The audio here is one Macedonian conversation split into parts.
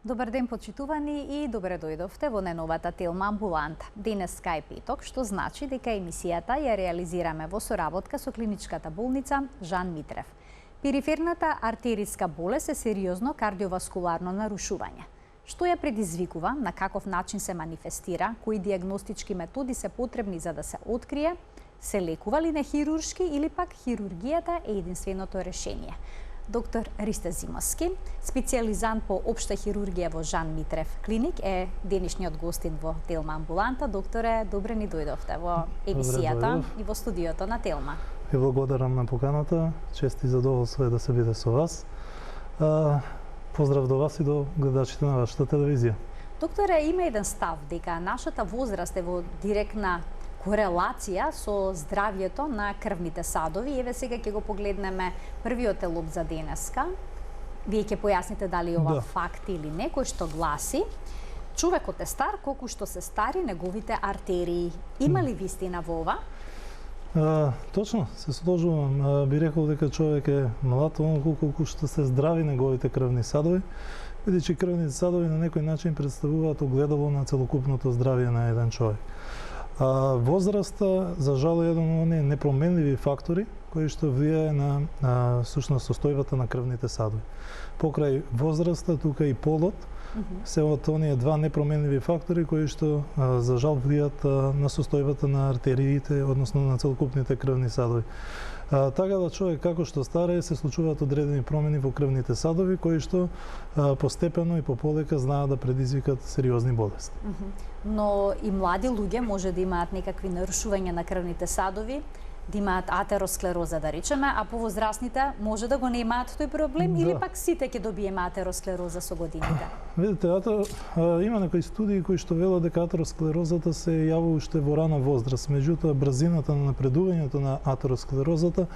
Добар ден, почитувани, и добре дојдовте во најновата Телма амбуланта. Денеска е петок, што значи дека емисијата ја реализираме во соработка со клиничката болница Жан Митрев. Периферната артериска болест е сериозно кардиоваскуларно нарушување. Што ја предизвикува, на каков начин се манифестира, кои диагностички методи се потребни за да се открие, се лекува ли нехируршки или пак хирургијата е единственото решение? Доктор Ристе Зимовски, специјализант по општа хирургија во Жан Митрев клиник, е денешниот гостин во Телма амбуланта. Докторе, добре ни дојдовте во емисијата и во студиото на Телма. Ви благодарам на поканата. Чест и задоволство е да се биде со вас. Поздрав до вас и до гледачите на вашата телевизија. Докторе, има еден став дека нашата возраст е во директна корелација со здравјето на крвните садови. Еве сега ќе го погледнеме првиот елоп за денеска. Вие ќе појасните дали ова факт или не, кој што гласи: човекот е стар колку што се стари неговите артерии. Има ли вистина во ова? Точно, се сложувам. Би рекол дека човек е млад онолку колку што се здрави неговите крвни садови, бидејќи крвните садови на некој начин представуваат огледало на целокупното здравје на еден човек. Возраста, за жал, е еден од оние непроменливи фактори кои што влијае на сушност состојбата на крвните садови. Покрај возраста, тука и полот, се од оние два непроменливи фактори кои што за жал влијаат на состојбата на артериите, односно на целокупните крвни садови. Така да човек како што старее се случуваат одредени промени во крвните садови кои што постепено и пополека знаат да предизвикат сериозни болести. Но и млади луѓе може да имаат некакви нарушувања на крвните садови, да имаат атеросклероза, да речеме, а повозрастните може да го немаат тој проблем, или пак сите ќе добиеме атеросклероза со годините? Видите, има некои студии кои што велат дека атеросклерозата се јавува уште во рана возраст, меѓутоа брзината на напредувањето на атеросклерозата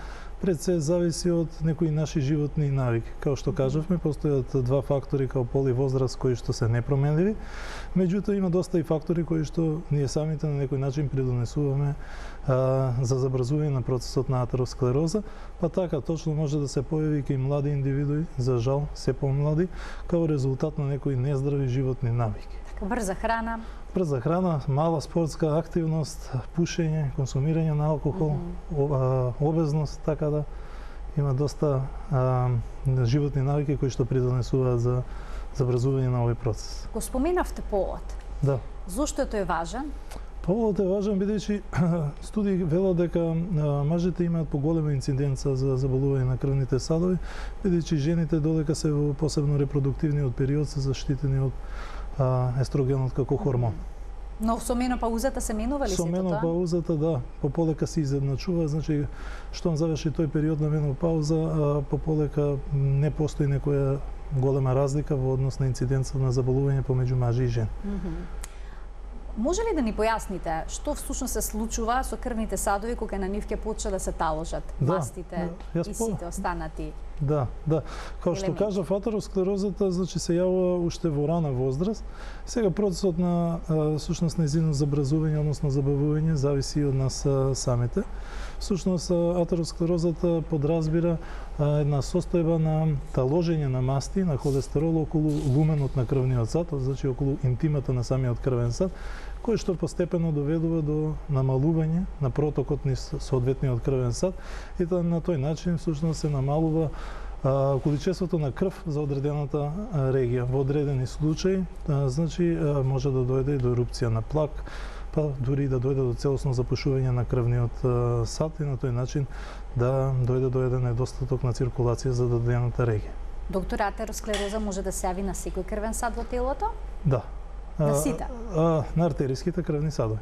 пред се зависи од некои наши животни навики. Као што кажавме, постојат два фактори као пол и возраст кои што се непроменливи, меѓутоа има доста и фактори кои што ние самите на некој начин придонесуваме за забрзување на процесот на атеросклероза, па така точно може да се појави и млади индивидуи, за жал се помлади, као резултат на некои нездрави животни навики. Брза храна, мала спортска активност, пушење, консумирање на алкохол, обезност, така да има доста животни навики кои што придонесуваат за забрзување на овој процес. Го споменавте полот. Да. Зошто тој е важен? Полот е важен бидејќи студии велат дека мажите имаат поголема инциденца за заболување на крвните садови, бидејќи жените додека се во посебно репродуктивниот период се заштитени од естрогенот како хормон. Но со менопаузата се менува ли сето тоа? Со менопаузата, да, пополека се изедначува, значи штом заврши тој период на менопауза, пополека не постои некоја голема разлика во однос на инциденца на заболување помеѓу мажи и жени. Може ли да ни појасните што всушност се случува со крвните садови кога на нив ќе почне да се таложат мастите и сите останати? Да. Као што кажав, атеросклерозата значи се јавува уште во рана возраст. Сега процесот на всушност нејзино забрзување, односно забавување, зависи од нас самите. Всушност атеросклерозата подразбира една состојба на таложење на масти, на холестерол околу луменот на крвниот сад, значи околу интимата на самиот крвен сад, кој што постепено доведува до намалување на протокот низ соодветниот крвен сад, и на тој начин всушност се намалува количеството на крв за одредената регија. Во одредени случаи, значи може да дојде и до ерупција на плак, па дури да дојде до целосно запушување на крвниот сад и на тој начин да дојде до еден недостаток на циркулација за дадената регија. Доктор, атеросклероза може да се јави на секој крвен сад во телото? Да. На сите? На артериските крвни садови.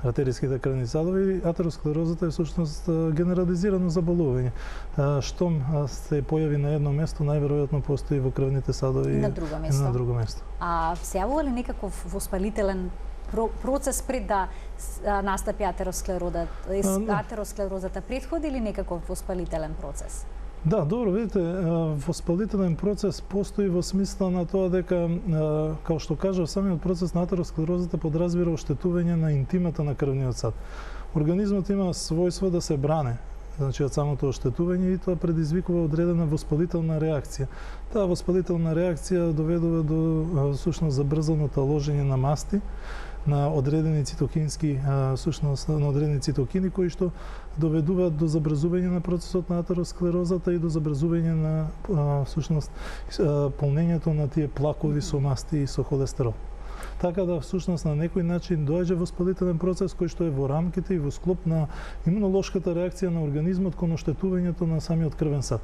Артериските крвни садови, атеросклерозата е всушност генерализирано заболување. Штом се појави на едно место, најверојатно постои во крвните садови и на друго место. А се јавува ли некаков воспалителен процес пред да настапи атеросклерозата претходи или некаков воспалителен процес? Да, добро, видите, воспалителен процес постои во смисла на тоа дека, као што кажав, самиот процес на атеросклерозата подразбира оштетување на интимата на крвниот сад. Организмот има својство да се бране значи од самото оштетување, и тоа предизвикува одредена воспалителна реакција. Таа воспалителна реакција доведува до всушност забрзано таложење на масти, на одредени цитокински, всушност на одредени цитокини кои што доведуваат до забрзување на процесот на атеросклерозата и до забрзување на всушност полнењето на тие плакови со масти и со холестерол. Така да всушност на некој начин доаѓа воспалителен процес кој што е во рамките и во склоп на имунолошката реакција на организмот кон оштетувањето на самиот крвен сад.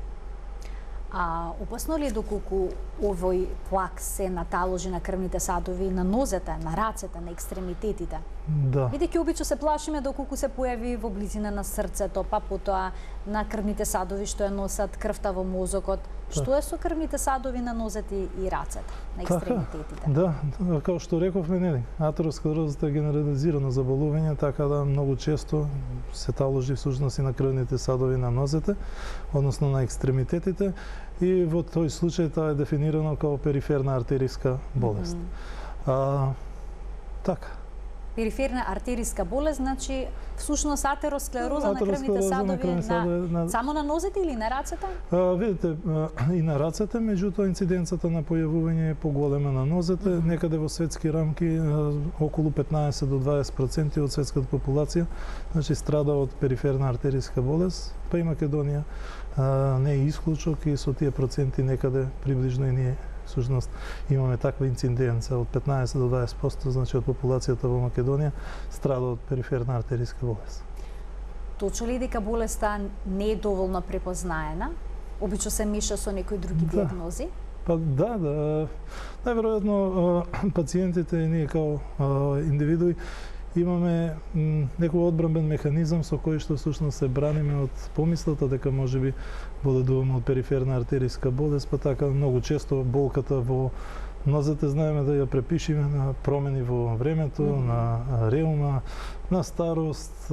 А опасно ли е доколку овој плак се наталожи на крвните садови, на нозете, на рацете, на екстремитетите? Да. Бидејќи обично се плашиме доколку се појави во близина на срцето, па потоа на крвните садови што ја носат крвта во мозокот. Што е со крвните садови на нозете и рацете, на екстремитетите? Да, како што рековме, нели, атеросклерозата е генерализирано заболување, така да многу често се таложи всушност и на крвните садови на нозете, односно на екстремитетите, и во тој случај тоа е дефинирано како периферна артериска болест. Така. Периферна артериска болест, значи всушност атеросклероза на крвните садови само на нозете или на рацете? Видите, и на рацете, меѓутоа инциденцата на појавување е поголема на нозете, некаде во светски рамки околу 15 до 20% од светската популација, значи страда од периферна артериска болест, па и Македонија не е исклучок, и со тие проценти некаде приближно и ние всушност имаме таква инциденца од 15 до 20%, значи од популацијата во Македонија страда од периферна артериска болест. Точно ли дека болеста не е доволно препознаена? Обично се меша со некои други диагнози? Па да. Најверојатно пациентите и ние као индивидуи имаме некој одбранбен механизам со кој што всушност се браниме од помислата дека можеби боледуваме од периферна артериска болест, па така многу често болката во нозете знаеме да ја препишиме на промени во времето, на реума, на старост,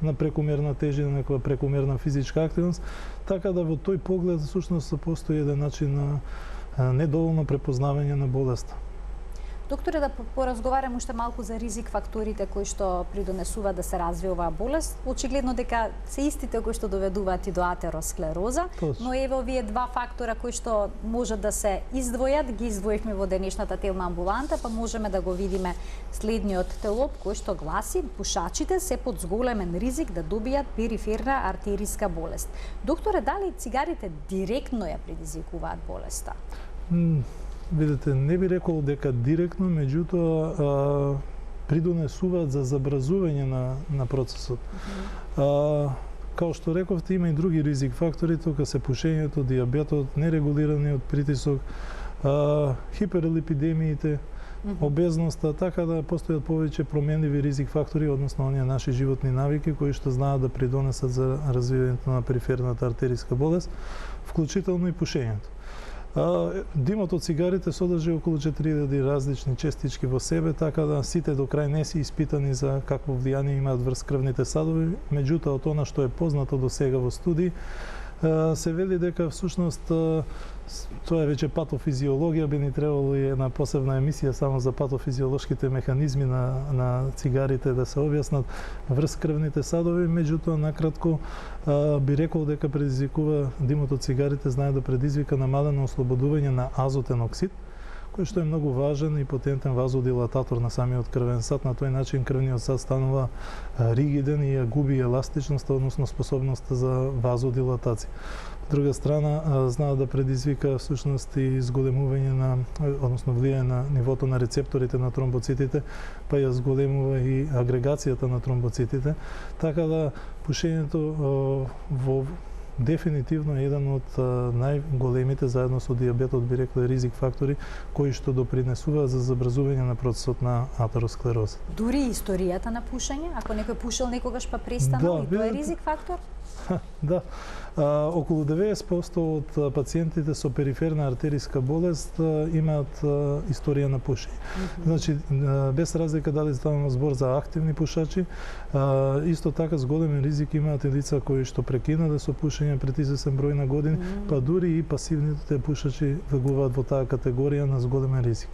на прекумерна тежина, некоја прекумерна физичка активност, така да во тој поглед всушност постои еден начин на недоволно препознавање на болеста. Докторе, да поразговарам уште малку за ризик факторите кои што придонесуваат да се развие оваа болест. Очигледно дека се истите кои што доведуваат и до атеросклероза, но ево овие два фактора кои што можат да се издвојат, ги издвоивме во денешната телма амбуланта, па можеме да го видиме следниот телоп кој што гласи: пушачите се под зголемен ризик да добијат периферна артериска болест. Докторе, дали цигарите директно ја предизвикуваат болеста? Видите, не би рекол дека директно, меѓутоа придонесуваат за забрзување на процесот. Као што рековте, има и други ризик фактори, тука се пушењето, дијабетот, нерегулираниот притисок, хиперлипидемиите, обезноста, така да постојат повеќе променливи ризик фактори, односно оние наши животни навики кои што знаат да придонесат за развивањето на периферната артериска болест, вклучително и пушењето. Димот од цигарите содржи околу 4000 различни честички во себе, така да сите до крај не се испитани за какво влијание имаат врз крвните садови, меѓутоа од она што е познато до сега во студии, се вели дека всушност тоа е веќе патофизиологија, би ни требало и една посебна емисија само за патофизиолошките механизми на цигарите да се објаснат врз крвните садови, меѓутоа накратко би рекол дека предизвикува димот од цигарите, знае да предизвика намалено ослободување на азотен оксид, кој што е многу важен и потентен вазодилататор на самиот крвен сад. На тој начин крвниот сад станува ригиден и ја губи еластичноста, односно способноста за вазодилатација. Од друга страна, знаат да предизвика всушност и зголемување на, односно влијање на нивото на рецепторите на тромбоцитите, па ја зголемува и агрегацијата на тромбоцитите, така да пушењето во дефинитивно е еден од најголемите, заедно со дијабетот, би рекле, ризик фактори кои што допринесуваат за забрзување на процесот на атеросклероза. Дури историјата на пушење, ако некој пушел некогаш па престанал, и тоа е ризик фактор? Да. Околу 90% од пациентите со периферна артериска болест имаат историја на пушење. Значи, без разлика дали ставаме збор за активни пушачи, исто така с голем ризик имаат и лица кои што прекинале со пушење пред известен број на години, па дури и пасивните пушачи влегуваат во таа категорија на зголемен ризик.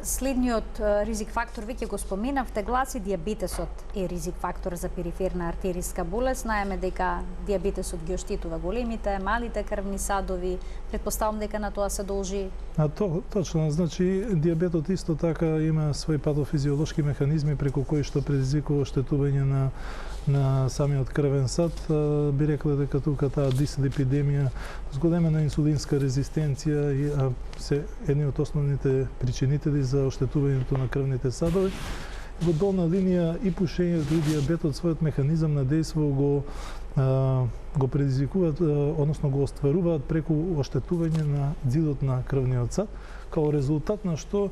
Следниот ризик фактор веќе го споменавте, гласи дијабетесот е ризик фактор за периферна артериска болест. Знаеме дека дијабетесот ги оштетува големите, малите крвни садови. Предпоставам дека на тоа се должи. Точно, значи дијабетот исто така има свои патофизиолошки механизми преку кои што предизвикува оштетување на самиот крвен сад. Би рекла дека тука таа дислепидемија, зголемена инсулинска резистенција и се едни од основните причинители за оштетувањето на крвните садови. Во долна линија и пушењето и дијабетот својот механизам на дејство го предизвикуваат, односно го остваруваат преку оштетување на ѕидот на крвниот сад, као резултат на што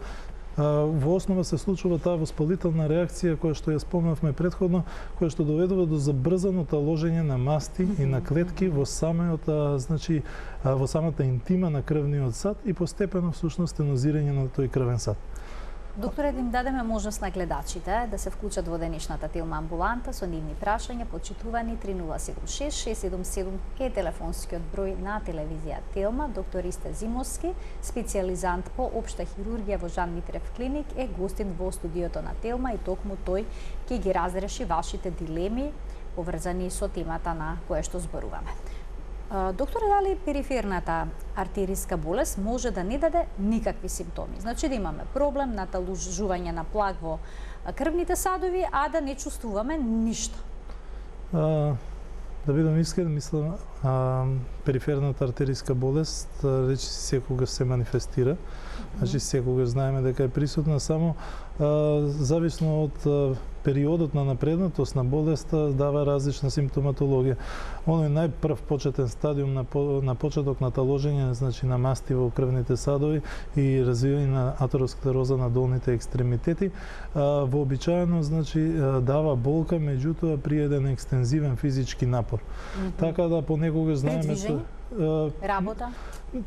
во основа се случува таа воспалителна реакција која што ја спомнавме претходно, која што доведува до забрзано таложење на масти и на клетки во во самата интима на крвниот сад и постепено всушност стенозирање на тој крвен сад. Докторе, да им дадеме можност на гледачите да се вклучат во денешната Телма амбуланта со нивни прашања, почитувани 3076-677 е телефонскиот број на телевизија Телма. Доктор Ристе Зимовски, специјализант по општа хирургија во Жан Митрев клиник, е гостин во студиото на Телма и токму тој ќе ги разреши вашите дилеми поврзани со темата на која што зборуваме. Докторе, дали периферната артериска болест може да не даде никакви симптоми? Значи да имаме проблем на таложување на плак во крвните садови, а да не чувствуваме ништо? Да бидам искрен, мислам, периферната артериска болест речи секогаш се манифестира. Значи секогаш знаеме дека е присутна, само зависно од периодот на напреднатост на болеста дава различна симптоматологија. Оној најпрв почетен стадиум на почеток на таложење, значи на масти во крвните садови и развивање на атеросклероза на долните екстремитети, вообичаено значи дава болка, меѓутоа при еден екстензивен физички напор. Така да понекогаш знаеме работа.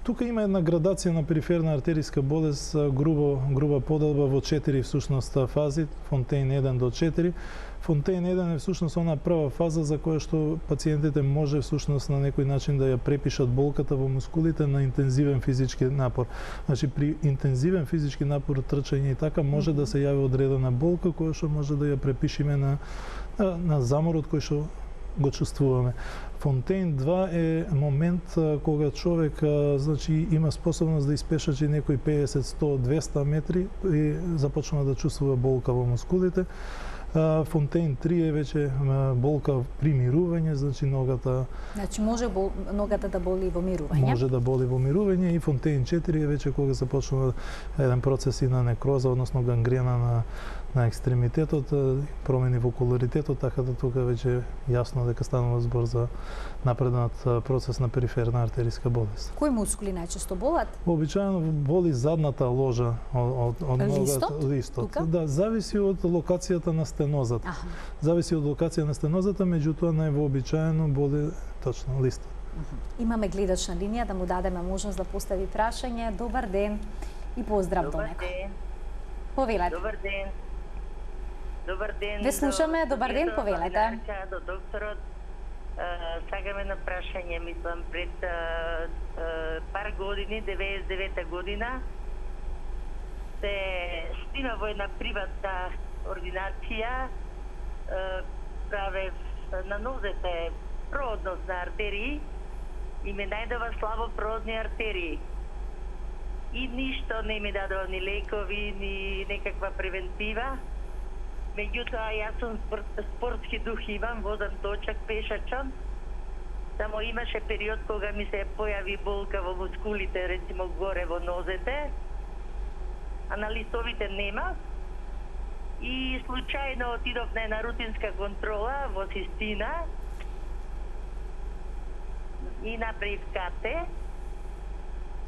Тука има една градација на периферна артериска болест, груба поделба во 4 всушност фази, Фонтейн 1 до 4. Фонтейн 1 е всушност она прва фаза за која што пациентите може всушност на некој начин да ја препишат болката во мускулите на интензивен физички напор. Значи при интензивен физички напор, трчање и така може да се јави одредена болка која што може да ја препишиме на заморот кој што го чувствуваме. Фонтейн 2 е момент кога човек значи има способност да испешачи некои 50, 100, 200 метри и започнува да чувствува болка во мускулите. Фонтейн 3 е веќе болка при мирување, значи ногата... Значи може ногата да боли во мирување? Може да боли во мирување и Фонтейн 4 е веќе кога започнува еден процес и на некроза, односно гангрена на екстремитетот, промени во колоритетот, така да тука веќе јасно дека станува збор за напреднат процес на периферна артериска болест. Кои мускули најчесто болат? Обичаено боли задната ложа од ногата. Листот? Да, зависи од локацијата на стенозата. Зависи од локација на стенозата, меѓутоа највообичаено боли точно листот. Имаме гледач на линија, да му дадеме можност да постави прашање. Добар ден и поздрав до него. Добар ден. Повелете. Добар ден. Добар ден. Ве слушаме, добар ден, повелете. До докторот. Сакаме на прашање, мислам, пред пар години, 99-та година, се снима во една приватна ординација, правев на нозете проводност на артерии и ме најдова слабо проводни артерии. И ништо не ми дадува ни лекови, ни некаква превентива. Меѓутоа, јас сум спортски дух имам, возам точак, пешачам. Само имаше период кога ми се појави болка во мускулите, рецимо горе во нозете, а на листовите нема. И случајно отидов на една рутинска контрола во Систина и направив КТ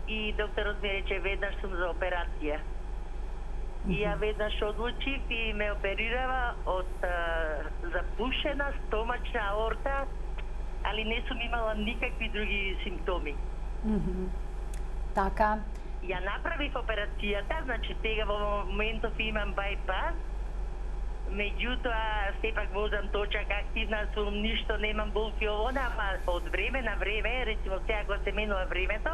и докторот ми рече веднаш сум за операција. И ја веднаш одлучив и ме оперирава од запушена стомачна аорта, али не сум имала никакви други симптоми. Така. Ја направив операцијата, значи сега во моментов имам байпас, меѓутоа сепак возам точак, активна сум, ништо немам болки овода, ама од време на време, речимо сега го се менува времето,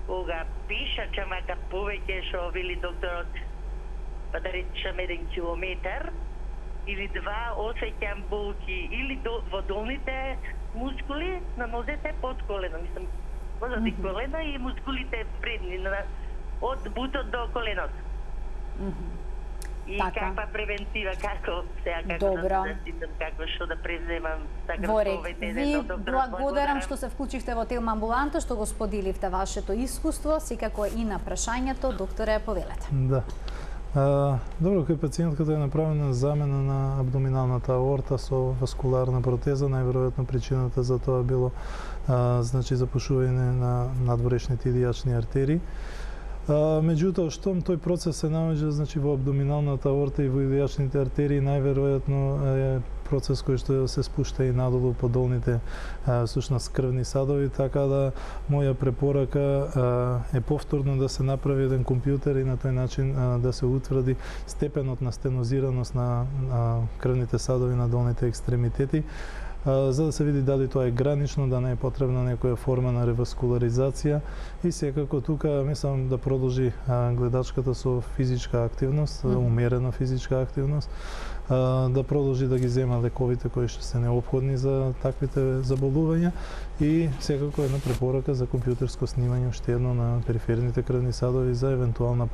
кога пешача мака повеќе што вели докторот, па да речем 1 километар или 2, осеќам болки или во долните мускули на нозете под колено, мислам, позади колена и мускулите предни, од бутот до коленото. И каква превентива, како да се заштитам, како што да преземам, Ви благодарам што се вклучивте во Телма амбуланта, што го споделивте вашето искуство, секако и на прашањето, докторе, повелете. Да. Добро, кај пациентката е направена замена на абдоминалната аорта со васкуларна протеза, најверојатно причината за тоа било запушување на надворешните илијачни артерии. Меѓутоа, штом тој процес се наоѓа во абдоминалната аорта и во илијачните артерии, најверојатно е процес кој што се спушта и надолу по долните всушност крвни садови, така да моја препорака е повторно да се направи еден компјутер и на тој начин да се утврди степенот на стенозираност на крвните садови на долните екстремитети, за да се види дали тоа е гранично, да не е потребна некоја форма на реваскуларизација и секако тука мислам да продолжи гледачката со физичка активност, умерена физичка активност, да продолжи да ги зема лековите кои што се неопходни за таквите заболувања и секако една препорака за компјутерско снимање уште едно на периферните крвни садови за евентуална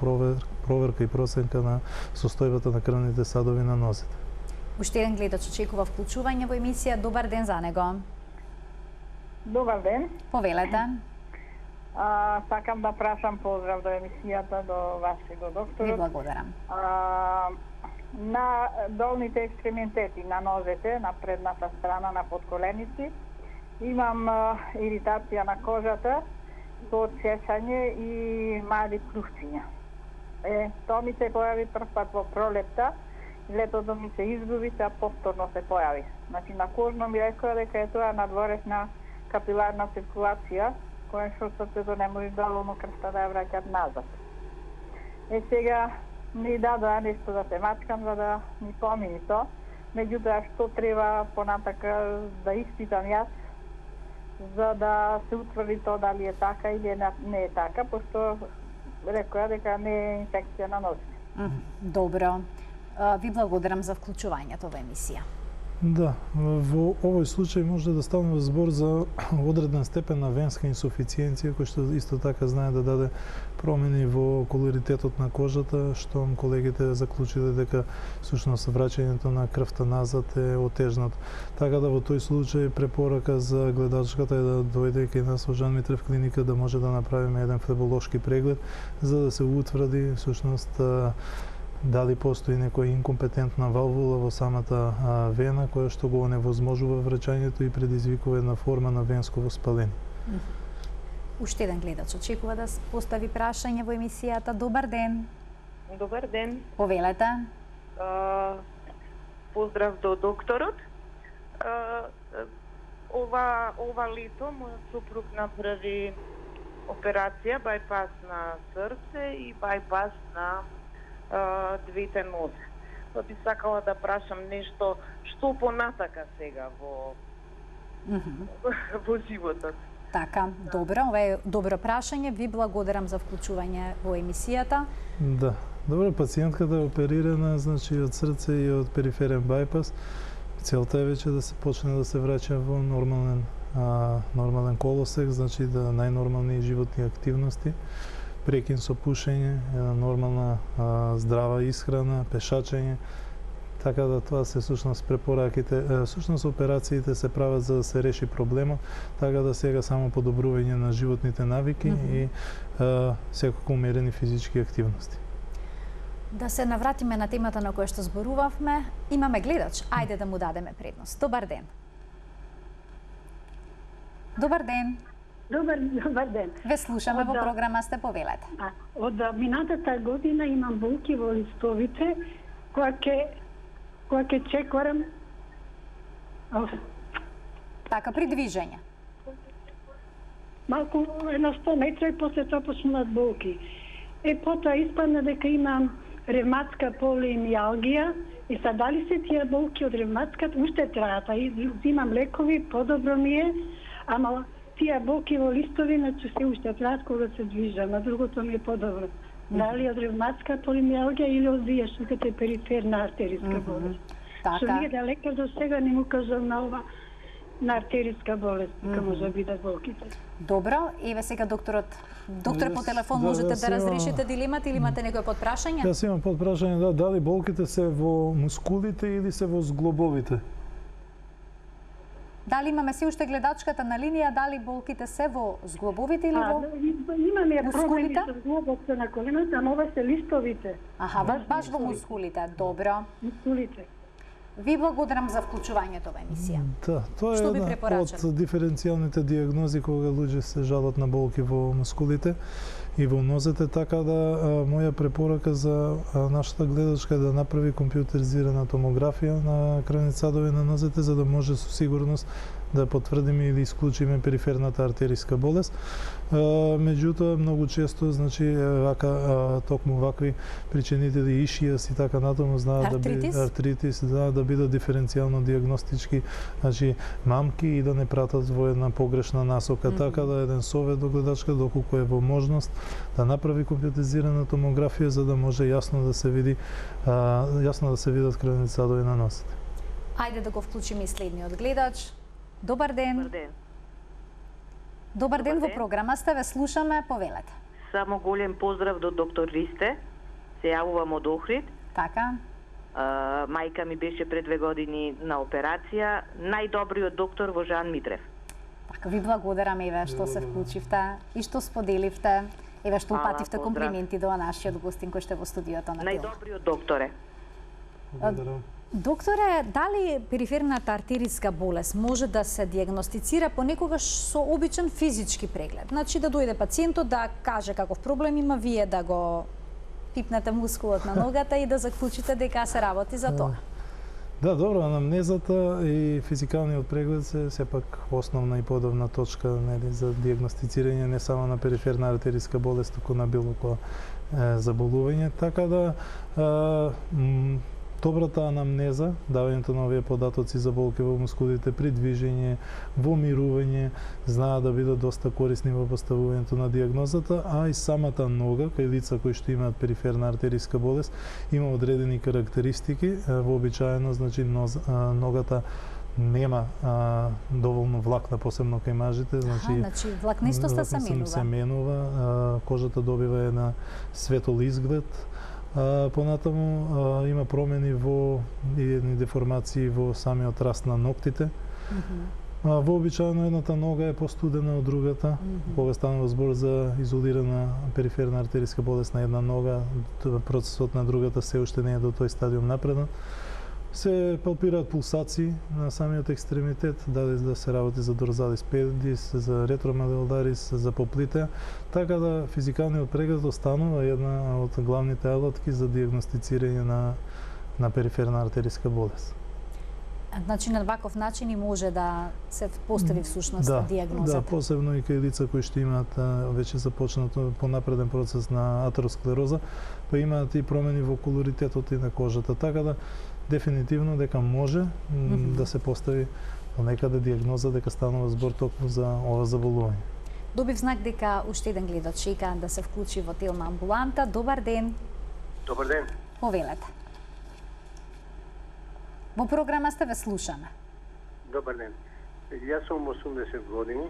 проверка и проценка на состојбата на крвните садови на нозете. Уште еден гледач очекува вклучување во емисија. Добар ден за него. Добар ден. Повелете. Сакам да прашам поздрав до емисијата, до вашето доктор. Ви благодарам. На долните екстремитети на нозете, на предната страна на подколеници, имам иритација на кожата со отсечање и мали плювчиња. Тоа ми се појави прв пат во пролетта, летото ми се изгуби, а повторно се појави. Значи на кожно ми рекоа дека е тоа надворешна капиларна циркулација, која што срцето не може доволно крвта да ја враќат назад. Сега ми дадоа нешто да се мачкам за да ми помини тоа, меѓутоа што треба понатака да испитам јас за да се утврди тоа дали е така или не е така, пошто рекоа дека не е инфекција на нозите. Добро. Ви благодарам за вклучувањето во емисија. Да, во овој случај може да станува збор за одреден степен на венска инсуфициенција, кој што исто така знае да даде промени во колоритетот на кожата, што колегите заклучиле дека всушност враќањето на крвта назад е отежнато. Така да во тој случај препорака за гледачката е да дојде кај нас во Жан Митрев клиника да може да направиме еден флеболошки преглед за да се утврди всушност дали постои некоја инкомпетентна валвула во самата вена која што го оневозможува враќањето и предизвикува една форма на венско воспаление. Уште еден гледач очекува да постави прашање во емисијата. Добар ден. Добар ден. Повелете. Поздрав до докторот. Ова лето мојот супруг направи операција, бајпас на срце и бајпас на двете нозе. Па би сакала да прашам нешто што понатака сега во животот. Така, добро, ова е добро прашање. Ви благодарам за вклучување во емисијата. Да, добро, пациентката е оперирана, значи од срце и од периферен бајпас. Целта е веќе да се почне да се враќа во нормален колосек, значи да најнормални животни активности. Прекин со пушење, една нормална здрава исхрана, пешачење. Така да тоа се всушност препораките, всушност операциите се прават за да се реши проблемот, така да сега само подобрување на животните навики и секако умерени физички активности. Да се навратиме на темата на која што зборувавме. Имаме гледач, ајде да му дадеме предност. Добар ден. Добар ден. Добар ден. Ве слушаме во програма, сте, повелете. Од минатата година имам болки во листовите, која ќе чекорам. Така, при движење. Малку на 100 метра и после тоа почнуваат болки. Потоа испадна дека имам ревматска полиемијалгија и са дали се тие болки од ревматската уште траат, и взимам лекови, подобро ми е, ама тие болки во листовина ќе се уште траат кога се движам, а другото ми е подобро. Дали од ревматска полимиалгија или од виешниката периферна артериска болест. Што ние далека до сега не му кажам на ова на артериска болест, дека може да бидат болките. Добро, еве сега докторот. Доктор, по телефон можете да разрешите дилемата или имате некој подпрашање? Јас имам подпрашање, дали болките се во мускулите или се во зглобовите? Дали имаме се уште гледачката на линија, дали болките се во зглобовите или во имаме проблеми мускулите? со зглобовите на колената, ама ова се листовите. Аха, баш во мускулите. Добро. Мускулите. Ви благодарам за вклучувањето во емисија. Да, тоа е Што би една препорачале? од диференцијалните диагнози кога луѓе се жалат на болки во мускулите и во нозете, така да моја препорака за нашата гледачка е да направи компјутеризирана томографија на крвни садови на нозете, за да може со сигурност да потврдиме или исклучиме периферната артериска болест. Меѓутоа, многу често, значи, токму вакви причинители ишијас и така натаму знаат артритис, знаат да бидат диференцијално диагностички, значи, мамки и да не пратат во една погрешна насока. Така да еден совет до гледачка, доколку е во можност, да направи компјутеризирана томографија за да може јасно да се види, јасно да се видат крвни садови на носите. Ајде да го вклучиме и следниот гледач. Добар ден. Добар ден. Добар ден, во програма сте, ве слушаме, повелете. Само голем поздрав до доктор Ристе. Се јавувам од Охрид. Така. Мајка ми беше пред 2 години на операција. Најдобриот доктор во Жан Митрев. Така, ви благодарам, еве, што се вклучивте и што споделивте. Еве, што упативте комплименти до нашиот гостин кој што е во студиото на Тилма. Најдобриот докторе. Благодарам. Докторе, дали периферната артериска болест може да се диагностицира понекогаш со обичен физички преглед? Значи да дојде пациентот да каже каков проблем има, вие да го пипнете мускулот на ногата и да заклучите дека се работи за тоа. Да, добро, анамнезата и физикалниот преглед се сепак основна и подобна точка, нели, за диагностицирање не само на периферна артериска болест, туку на било која заболување, така да добрата анамнеза, давањето на овие податоци за болки во мускулите при движење, во мирување, знаат да бидат доста корисни во поставувањето на диагнозата, а и самата нога, кај лица кои што имаат периферна артериска болест, има одредени карактеристики. Вообичаено, значи, ногата нема доволно влакна, посебно кај мажите, значи влакнистоста се менува, кожата добива една светол изглед. Понатаму има промени и едни деформации во самиот раст на ноктите. Вообичаено едната нога е постудена од другата. Кога станува збор за изолирана периферна артериска болест на една нога, процесот на другата се уште не е до тој стадиум напреден. Се палпираат пулсации на самиот екстремитет, дали да се работи за дорзалис педис, за ретромедуларис, за поплите, така да физикалниот преглед останува една од главните алатки за диагностицирање на периферна артериска болест. Значи на ваков начин и може да се постави всушност диагнозата. Да, посебно и кај лица кои што имаат веќе започнато понапреден процес на атеросклероза, па имаат и промени во колоритетот и на кожата, така да дефинитивно дека може да се постави некаде диагноза дека станува збор токму за ова заболување. Добив знак дека уште еден гледач чека да се вклучи во Тилма амбуланта. Добар ден. Добар ден. Повелете. Во програма сте, ве слушаме. Добар ден. Јас сум 80 години.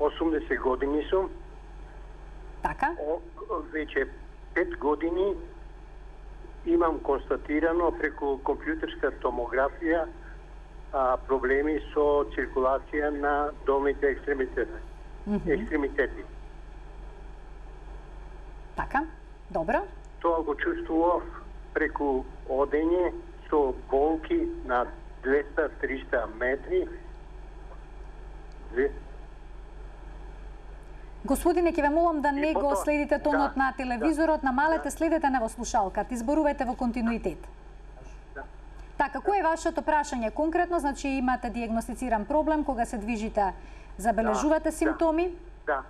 80 години сум. Така? Веќе 5 години имам констатирано преку компјутерска томографија проблеми со циркулација на долните екстремитети. Така, добро. Тоа го чувствував преку одење со болки на 200-300 метри. Господине, ќе ве молам да не го следите тонот на телевизорот, намалете, следете на во слушалката, изборувајте во континуитет. Така, кој е вашето прашање конкретно? Значи имате диагностициран проблем кога се движите, забележувате симптоми? Да.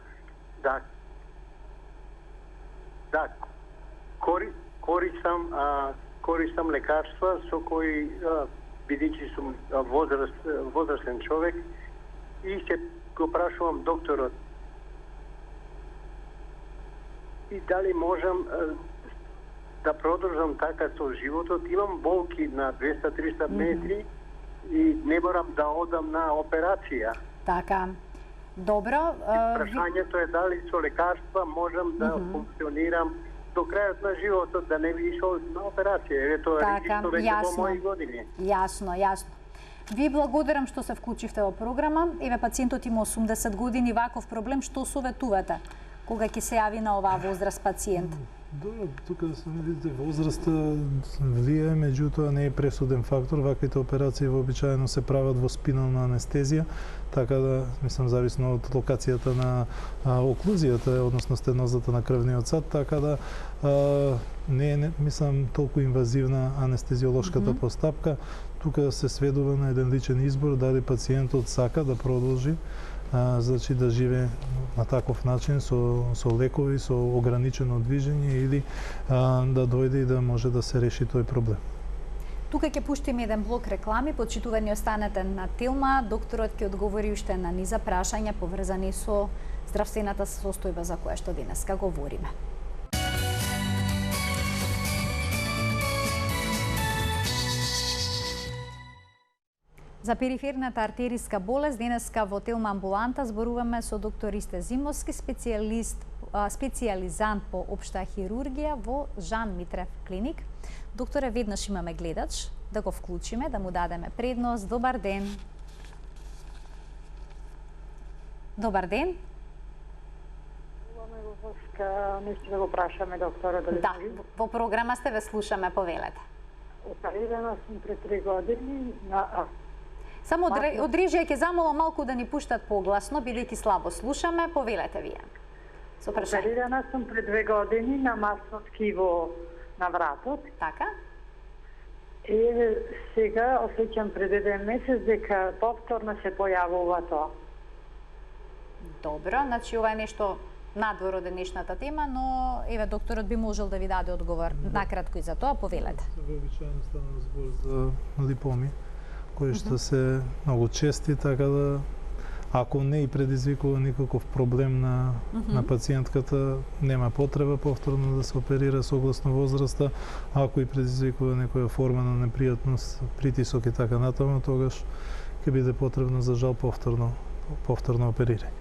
Користам лекарства со кои, бидејќи сум возрастен човек, и ќе го прашувам докторот. И дали можам да продолжам така со животот? Имам болки на 200-300 метри и не морам да одам на операција. Така. Добро. Прашањето е дали со лекарства можам да функционирам до крајот на животот, да не би ишол на операција. Еве тоа е исто веќе во мои години. Јасно. Ви благодарам што се вклучивте во програма. Еве пациентот има 80 години, ваков проблем, што советувате кога ќе се јави на оваа возраст пациент? Добро, тука да се видите, возраста влијае, меѓутоа не е пресуден фактор. Ваквите операции вообичаено се прават во спинална анестезија, така да, мислам, зависно од локацијата на оклузијата, односно стенозата на крвниот сад, така да не е, мислам, толку инвазивна анестезиолошката постапка. Тука се сведува на еден личен избор, дали пациентот сака да продолжи, значи да живее на таков начин со лекови, со ограничено движење или да дојде и да може да се реши тој проблем. Тука ќе пуштиме еден блок реклами, почитувани останете на Телма. Докторот ќе одговори уште на низа прашања поврзани со здравствената состојба за која што денеска говориме. За периферната артериска болест денеска во Телма амбуланта зборуваме со доктор Ристе Зимовски, специјализант по општа хирургија во Жан Митрев клиник. Докторе, веднаш имаме гледач, да го вклучиме, да му дадеме предност. Добар ден. Добар ден. Нешто да го прашаме доктора дали да, во програма сте, ве слушаме, повелете. Оперирана сум пред 3 години на Само од режија ќе замолам малку да ни пуштат погласно, бидејќи слабо слушаме, повелете вие. Оперирана сум пред 2 години на масно ткиво на вратот. Така. И сега осеќам пред еден месец дека повторно се појавува тоа. Добро, значи ова е нешто надвор од денешната тема, но еве докторот би можел да ви даде одговор накратко и за тоа, повелете. Вообичаено стана збор за липоми, кои што се многу чести, така да ако не и предизвикува никаков проблем на пациентката, нема потреба повторно да се оперира согласно возраста. Ако и предизвикува некоја форма на непријатност, притисок и така натаму, тогаш ќе биде потребно за жал повторно оперирање.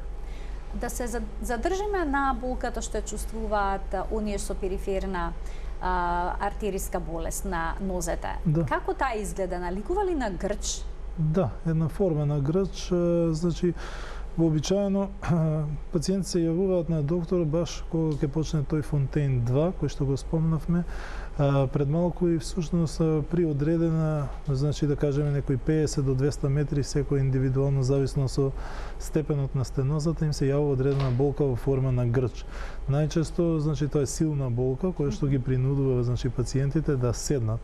Да се задржиме на болката што ја чувствуваат оние со периферна артериска болест на нозете. Да. Како таа изгледа? Наликува ли на грч? Да, една форма на грч, значи вообичаено пациенти се јавуваат на доктор баш кога ќе почне тој Фонтейн 2, кој што го спомнавме пред малку, и всушност при одредена, значи да кажеме некои 50 до 200 метри секој индивидуално зависно со степенот на стенозата им се јавува одредена болка во форма на грч. Најчесто, значи тоа е силна болка која што ги принудува, значи, пациентите да седнат.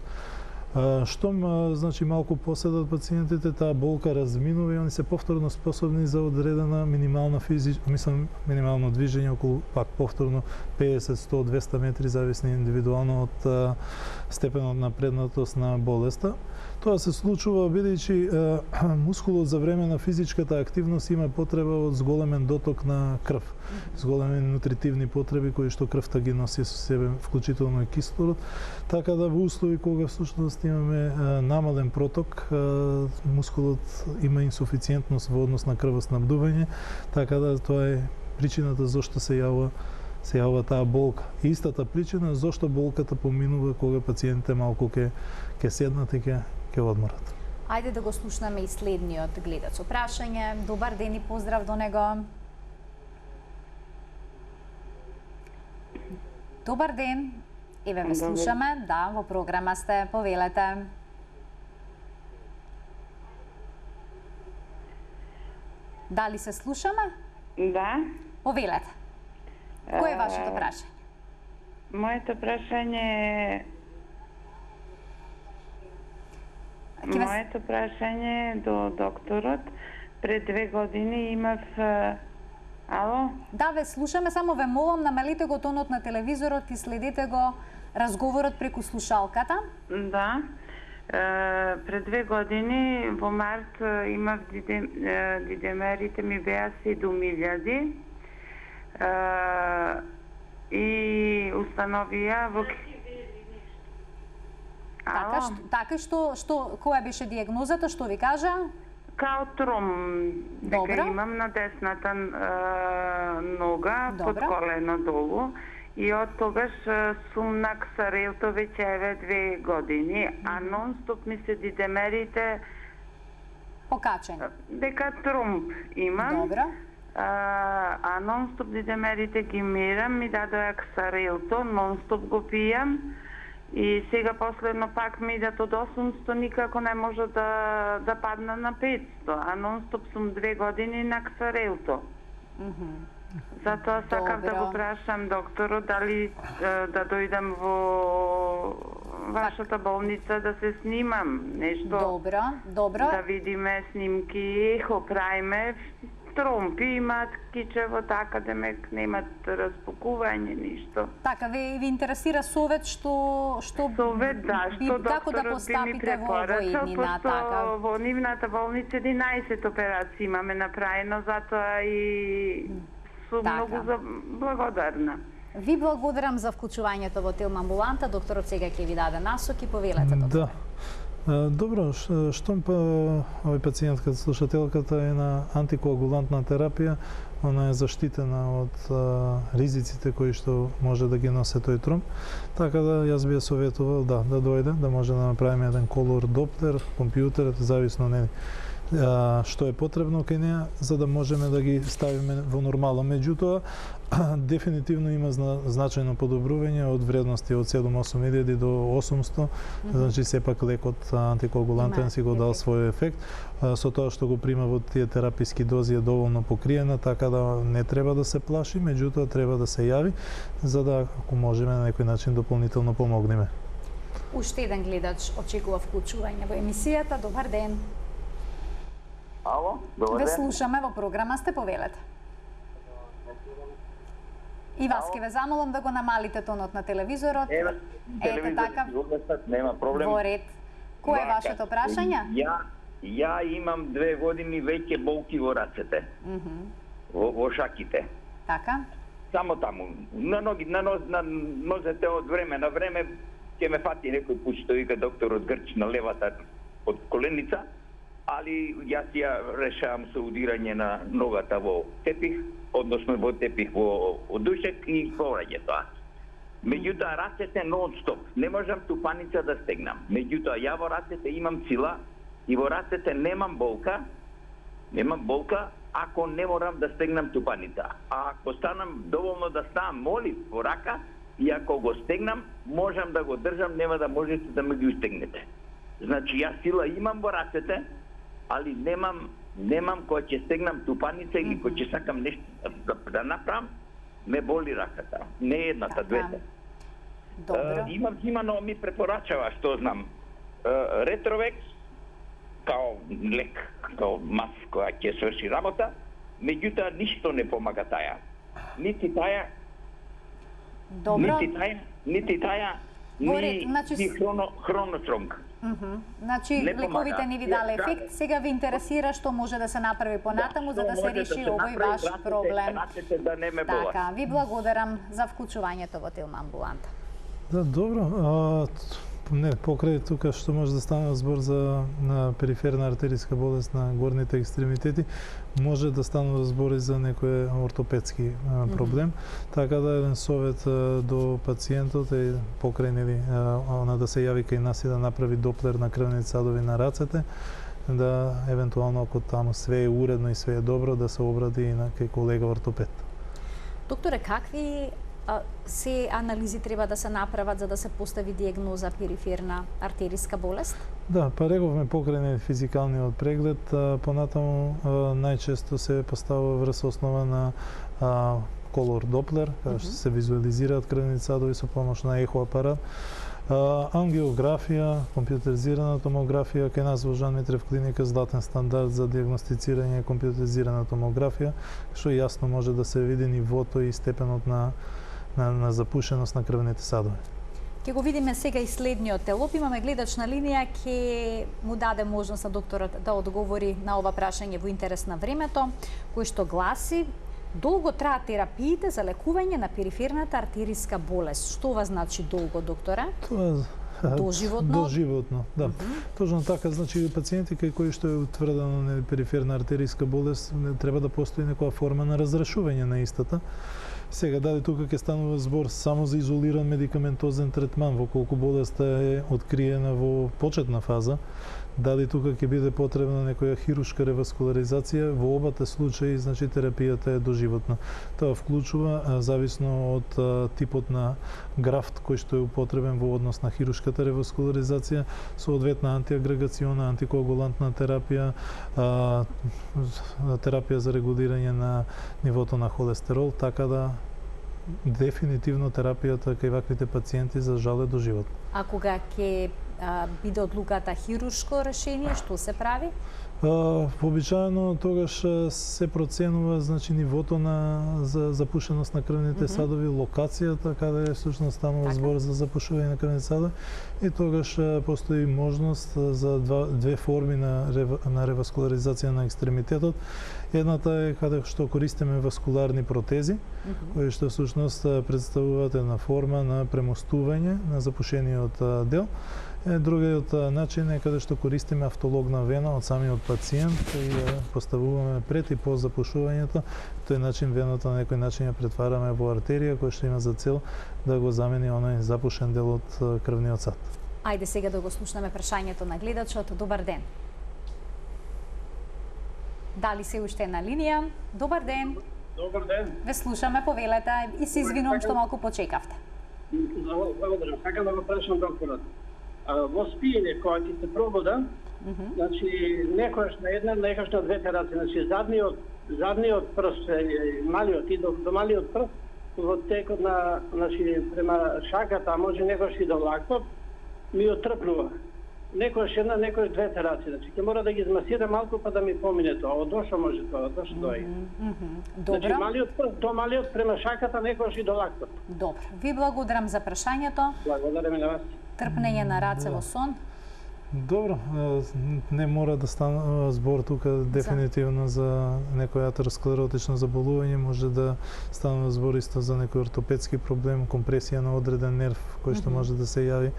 Штом, значи, малку поседат пациентите, таа болка разминува и они се повторно способни за одредена минимално движење, околу пак повторно 50, 100, 200 метри, зависни индивидуално од степенот на преднатост на болеста. Тоа се случува бидејќи мускулот за време на физичката активност има потреба од зголемен доток на крв, зголемени нутритивни потреби кои што крвта ги носи со себе, вклучително и кислород, така да во услови кога всушност имаме намален проток, мускулот има инсуфициентност во однос на крвоснабдување, така да тоа е причината зошто се јавува таа болка. И истата причина зошто болката поминува кога пациентите малку ќе седнат и ќе одморат. Ајде да го слушнаме и следниот гледач. Прашање, добар ден и поздрав до него. Добар ден. Еве ве слушаме. Да, во програма сте, повелете. Дали се слушаме? Да. Повелете. Кој е вашето прашање? Моето прашање е до докторот. Пред 2 години имав... Ало? Да, ве слушаме, само ве молам, намалите го тонот на телевизорот и следете го разговорот преку слушалката. Да. Пред 2 години во март имав дидемерите ми беа 7.000 и установија во Така што која беше дијагнозата, што ви кажа? Као тром, дека имам на десната нога, под колено долу. И од тогаш сум на ксарелто веќе еве 2 години, а нон-стоп ми се дидемерите покачени. Дека тромб имам. Добро. А нон-стоп дидемерите ги мерам, ми дадоа ксарелто, нон-стоп го пијам. И сега последно пак ми идат од 800, никако не може да падна на 500, а нон-стоп сум 2 години на ксарелто. Затоа сакав да го прашам докторот дали да дојдам во вашата болница да се снимам нешто. Добро. Да видиме снимки, ехо правиме, тромпи имаат кичево, така демек немат распукување ништо. Така ви интересира совет што совет, да, што како да постапите во иднина, така. Во нивната болница 11 операции имаме направено, затоа и сум многу благодарна. Ви благодарам за вклучувањето во Телма амбуланта. Докторот сега ќе ви даде насоки, повелете. Да. Добро, штом па овој пациентка, слушателката е на антикоагулантна терапија, она е заштитена од ризиците кои што може да ги носи тој тромб. Така да јас би ја советувал да дојде, да може да направиме еден колор доплер, компјутер, зависно што е потребно кај неја, за да можеме да ги ставиме во нормално. Меѓутоа, дефинитивно има значајно подобрување од вредности од 7-8 до 800, значи сепак лекот антикоагулантен си го дал свој ефект. Со тоа што го прима во тие тераписки дози е доволно покриена, така да не треба да се плаши, меѓутоа треба да се јави, за да, ако можеме, на некој начин дополнително помогнеме. Уште еден гледач очекува вклучување во емисијата. Добар ден. Ало, добар ден. Ве слушаме, во програма сте, повелете. И вас ќе ве замолам да го намалите тонот на телевизорот. Ете така. Нема проблем. Во ред. Кој е вашето прашање? Ја имам 2 години веќе болки во рацете. Во шаките. Така. Само таму. На нозете од време на време ќе ме фати некој пут што вика докторот Грч на левата од коленица, али јас ја решавам со удирање на ногата во тепих, односно во тепих во одушек и повраѓа тоа. Меѓутоа рацете нон-стоп, не можам тупаница да стегнам. Меѓутоа ја во рацете имам сила и во рацете немам болка, ако не морам да стегнам тупаница. А ако станам доволно да ставам молив во рака и ако го стегнам, можам да го држам, нема да можете да ме ги устегнете. Значи јас сила имам во рацете, али немам кој ќе стегнам тупаница или кој ќе сакам нешто да направам, ме боли раката. Не едната, двете. Имам взимано, ми препорачава, што знам, ретровекс, као лек, као мас која ќе сврши работа, меѓутоа ништо не помага таја. Нити таја, ни хронотронг. Значи, лековите не ви дали ефект, сега ви интересира што може да се направи понатаму за да се реши овој ваш проблем. Така, ви благодарам за вклучувањето во Телма амбуланта. Да, добро. Не, покрај тука што може да стане збор за периферна артериска болест на горните екстремитети, може да станува збор и за некој ортопедски проблем. Така да еден совет до пациентот е покрај да се јави кај нас и да направи доплер на крвните садови на рацете, да евентуално ако таму све е уредно и све е добро, да се обради и на кај колега ортопед. Докторе, какви се анализи треба да се направат за да се постави дијагноза периферна артериска болест? Да, па рековме покрај физикалниот преглед, понатаму најчесто се поставува врз основа на колор доплер, каде што се визуализираат крвните садови со помош на ехоапарат, ангиографија, компјутеризирана томографија, кај нас во Жан Митрев клиника златен стандард за дијагностицирање компјутеризирана томографија, што јасно може да се види нивото и степенот на запушеност на крвните садови. Ќе го видиме сега и следниот телоп. Имаме гледач на линија, ќе му даде можност на докторот да одговори на ова прашање во интерес на времето, кој што гласи: долго траат терапиите за лекување на периферната артериска болест. Што ова значи долго, докторе? Тоа доживотно? Доживотно, да. Точно така, значи пациенти кај кои што е утврдена периферна артериска болест, треба да постои некоја форма на разрешување на истата. Сега, дали тука ќе станува збор само за изолиран медикаментозен третман, во колку болеста е откриена во почетна фаза, дали тука ќе биде потребна некоја хирушка реваскуларизација, во обата случаи, значи терапијата е доживотна. Тоа вклучува, зависно од типот на графт кој што е употребен во однос на хирушката реваскуларизација, соодветна антиагрегациона, антикоагулантна терапија, терапија за регулирање на нивото на холестерол, така да дефинитивно терапијата кај ваквите пациенти за жал е доживотна. А кога ќе биде одлуката хируршко решение, што се прави? Вообичаено тогаш се проценува, значи, нивото на запушеност на крвните садови, локацијата каде всушност станува збор за запушување на крвните садови, и тогаш постои можност за две форми на реваскуларизација на екстремитетот. Едната е каде што користиме васкуларни протези, кои што всушност представуваат една форма на премостување на запушениот дел. Другиот начин е каде што користиме автологна вена од самиот пациент и ја поставуваме пред и по запушувањето. Тој начин вената на некој начин ја претвараме во артерија која што има за цел да го замени оној запушен дел од крвниот сад. Ајде сега да го слушнеме прашањето на гледачот. Добар ден. Дали се уште на линија? Добар ден. Добар ден. Ве слушаме, повелете, и се извинувам што малку почекавте. Благодарам. Сакам да го прашам докторот. Во спиење кога ти се пробуда, значи некојаш на една, некојаш на двете раце, значи задниот прст, малиот и до малиот прст во текот на, значи према шаката, а може некојаш и до лактот, ми отрпнува. Некојаш една, некојаш двете раце, значи ќе мора да ги измасирам малку па да ми помине тоа. Од дошо може тоа, дошо дој. Значи малиот прст до малиот према шаката, некојаш и до лактот. Добро. Ви благодарам за прашањето. Благодарам и на вас. Трпнење на раце во сон. Добро, не мора да стане збор тука дефинитивно за некој атеросклеротично заболување, може да стане збор исто за некој ортопедски проблем, компресија на одреден нерв кој што може да се јави.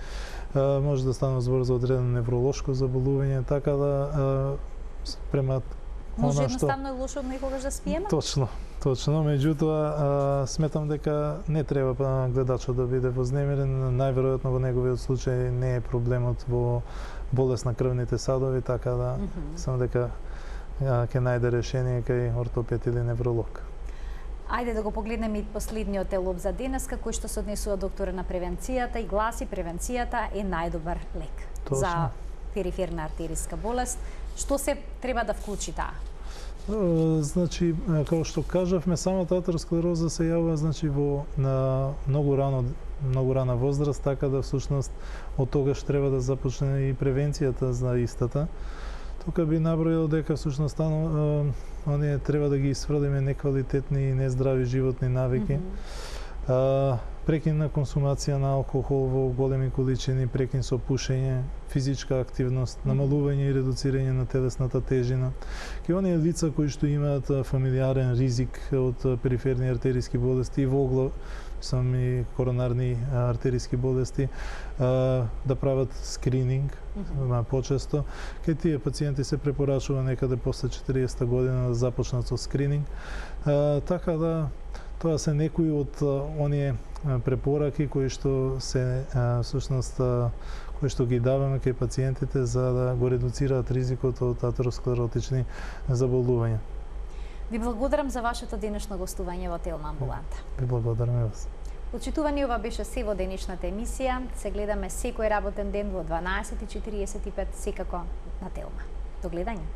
Може да стане збор за одредено невролошко заболување, така да према може едноставно и лошо некогаш да спиеме? Точно, меѓутоа сметам дека не треба гледачот да биде вознемирен. Најверојатно во неговиот случај не е проблемот во болест на крвните садови, така да само дека ќе најде решение кај ортопед или невролог. Ајде да го погледнеме и последниот телоп за денеска, кој што се однесува докторе на превенцијата и гласи: превенцијата е најдобар лек за периферна артериска болест. Што се треба да вклучи таа? Значи, како што кажавме, самата атеросклероза се јавува, значи, во многу рана возраст, така да всушност од тогаш треба да започне и превенцијата за истата. Тука би набројал дека всушност оние треба да ги исфрлиме неквалитетни и нездрави животни навики. Прекин на консумација на алкохол во големи количини, прекин со пушење, физичка активност, намалување и редуцирање на телесната тежина. Ке оние лица кои што имаат фамилиарен ризик од периферни артериски болести и во сами коронарни артериски болести, да прават скрининг почесто. Кај тие пациенти се препорачува некаде после 40 година да започнат со скрининг. Така да тоа се некои од оние препораки кои што се всушност кои што ги даваме кај пациентите за да го редуцираат ризикот од атеросклеротични заболувања. Ви благодарам за вашето денешно гостување во Телма амбуланта. Ви благодарам и вас. Почитувани, ова беше се во денешната емисија. Се гледаме секој работен ден во 12:45 секако на Телма. До гледање.